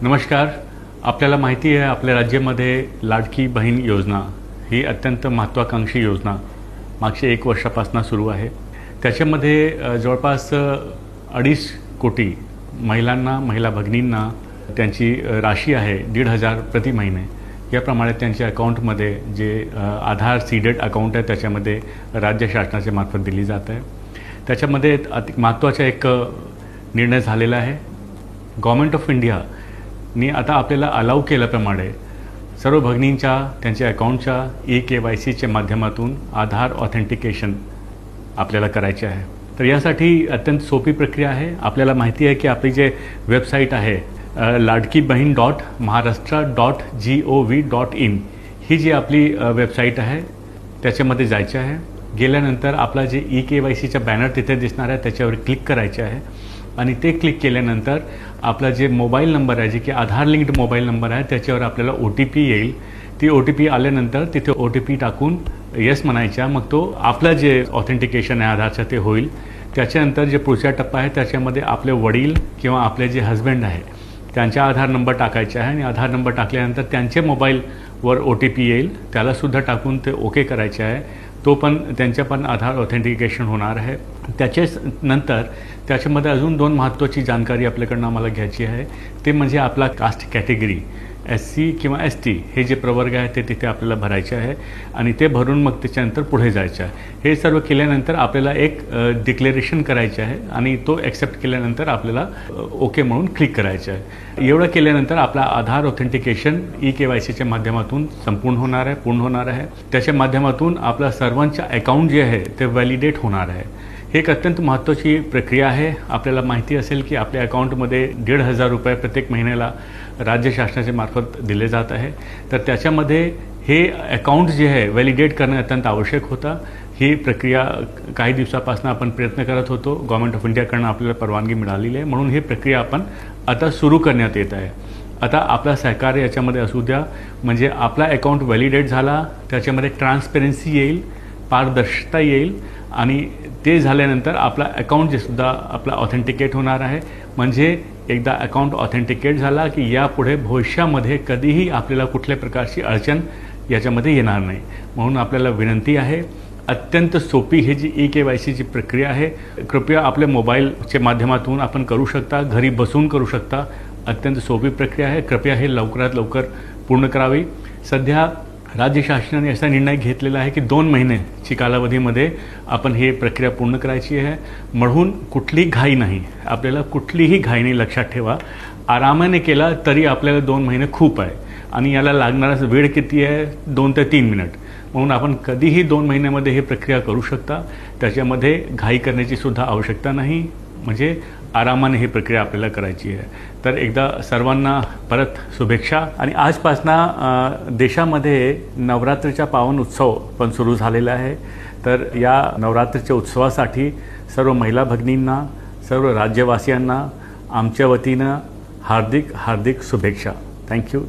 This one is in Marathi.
नमस्कार. आपल्याला माहिती आहे आपल्या राज्यामध्ये लाडकी बहीण योजना ही अत्यंत महत्त्वाकांक्षी योजना मागच्या 1 वर्षापासून सुरू आहे. त्याच्यामध्ये जवळपास 2.5 कोटी महिला भगिनींना त्यांची राशी आहे 1,500 प्रति महिने. याप्रमाणे त्यांच्या अकाउंटमध्ये जे आधार सीडेड अकाउंट आहे त्याच्यामध्ये राज्य शासनाच्या मार्फत दिली जात आहे. त्याच्यामध्ये महत्त्वाचा एक निर्णय झालेला आहे. गव्हर्नमेंट ऑफ इंडिया नी आता आपल्याला अलाउ केल्याप्रमाणे सर्व भगिनींच्या त्यांच्या अकाउंटच्या KYCच्या माध्यमातून आधार ऑथेंटिकेशन आपल्याला करायचे आहे. तर यासाठी अत्यंत सोपी प्रक्रिया आहे. आपल्याला माहिती आहे की आपली जे वेबसाईट आहे ladkibahin.maharashtra.gov.in ही जी आपली वेबसाईट आहे त्याच्यामध्ये जायचं आहे. गेल्यानंतर आपला जे KYCचा बॅनर तिथे दिसणार आहे त्याच्यावर क्लिक करायचे आहे आणि ते क्लिक केल्यानंतर आपला जे मोबाईल नंबर आहे जे की आधार लिंक्ड मोबाईल नंबर आहे त्याच्यावर आपल्याला OTP येईल. ती OTP आल्यानंतर तिथे OTP टाकून येस म्हणायचा. मग तो आपलं जे ऑथेंटिकेशन आहे आधारचं ते होईल. त्याच्यानंतर जे पुढचा टप्पा आहे त्याच्यामध्ये आपले वडील किंवा आपले जे हस्बंड आहे त्यांचा आधार नंबर टाकायचा आहे आणि आधार नंबर टाकल्यानंतर त्यांच्या मोबाईलवर OTP येईल. त्यालासुद्धा टाकून ते ओके करायचे आहे. तो पण त्यांच्या पण आधार ऑथेंटिकेशन होणार आहे. त्याच्याच नंतर त्याच्यामध्ये अजून 2 महत्त्वाची जानकारी आपल्याकडनं आम्हाला घ्यायची आहे. ते म्हणजे आपला कास्ट कॅटेगरी SC किंवा ST हे जे प्रवर्ग आहे ते तिथे आपल्याला भरायचे आहे आणि ते भरून मग त्याच्यानंतर पुढे जायचं आहे. हे सर्व केल्यानंतर आपल्याला एक डिक्लेरेशन करायचे आहे आणि तो ॲक्सेप्ट केल्यानंतर आपल्याला ओके म्हणून क्लिक करायचं आहे. एवढं केल्यानंतर आपला आधार ऑथेंटिकेशन KYCच्या माध्यमातून पूर्ण होणार आहे. त्याच्या माध्यमातून आपला सर्वांच्या अकाउंट जे आहे ते व्हॅलिडेट होणार आहे. हे एक अत्यंत महत्त्वाची प्रक्रिया आहे. आपल्याला माहिती असेल की आपल्या अकाउंटमध्ये 1,500 रुपये प्रत्येक महिन्याला राज्य शासनाच्या मार्फत दिले जात आहे. तर त्याच्यामध्ये हे अकाउंट जे आहे व्हॅलिडेट करणे अत्यंत आवश्यक होतं. ही प्रक्रिया काही दिवसापासून आपण प्रयत्न करत होतो. गव्हर्नमेंट ऑफ इंडियाकडून आपल्याला परवानगी मिळालेली आहे म्हणून ही प्रक्रिया आपण आता सुरू करण्यात येत आहे. आता आपला सहकार्य याच्यामध्ये असू द्या म्हणजे आपला अकाउंट व्हॅलिडेट झाला त्याच्यामध्ये ट्रान्सपरन्सी येईल, पारदर्शकता येईल आणि ते झाल्यानंतर आपला अकाउंट जे सुद्धा आपला ऑथेंटिकेट होणार आहे. म्हणजे एकदा अकाउंट ऑथेंटिकेट झाला की यापुढे भविष्यामध्ये कधीही आपल्याला कुठल्या प्रकारची अडचण याच्यामध्ये येणार नाही. म्हणून आपल्याला विनंती आहे, अत्यंत सोपी ही जी KYCची प्रक्रिया आहे कृपया आपल्या मोबाईलच्या माध्यमातून आपण करू शकता, घरी बसून करू शकता. अत्यंत सोपी प्रक्रिया आहे. कृपया हे लवकरात लवकर पूर्ण करावी. सध्या राज्य शासनाने असा निर्णय घेतलेला आहे की 2 महिन्याची कालावधीमध्ये आपण हे प्रक्रिया पूर्ण करायची आहे. म्हणून कुठली घाई नाही, आपल्याला कुठलीही घाई नाही. लक्षात ठेवा, आरामाने केला तरी आपल्याला 2 महिने खूप आहे आणि याला लागणारा वेळ किती आहे 2 ते 3 मिनिट. म्हणून आपण कधीही 2 महिन्यामध्ये हे प्रक्रिया करू शकता. त्याच्यामध्ये घाई करण्याची सुद्धा आवश्यकता नाही. म्हणजे आरामाने ही प्रक्रिया आपल्याला करायची आहे. तर एकदा सर्वांना परत शुभेच्छा. आणि आजपासून देशामध्ये नवरात्रीचा पावन उत्सव पण सुरू झालेला आहे. तर या नवरात्रीच्या उत्सवासाठी सर्व महिला भगिनींना, सर्व राज्यवासियांना आमच्या वतीनं हार्दिक शुभेच्छा. थँक्यू.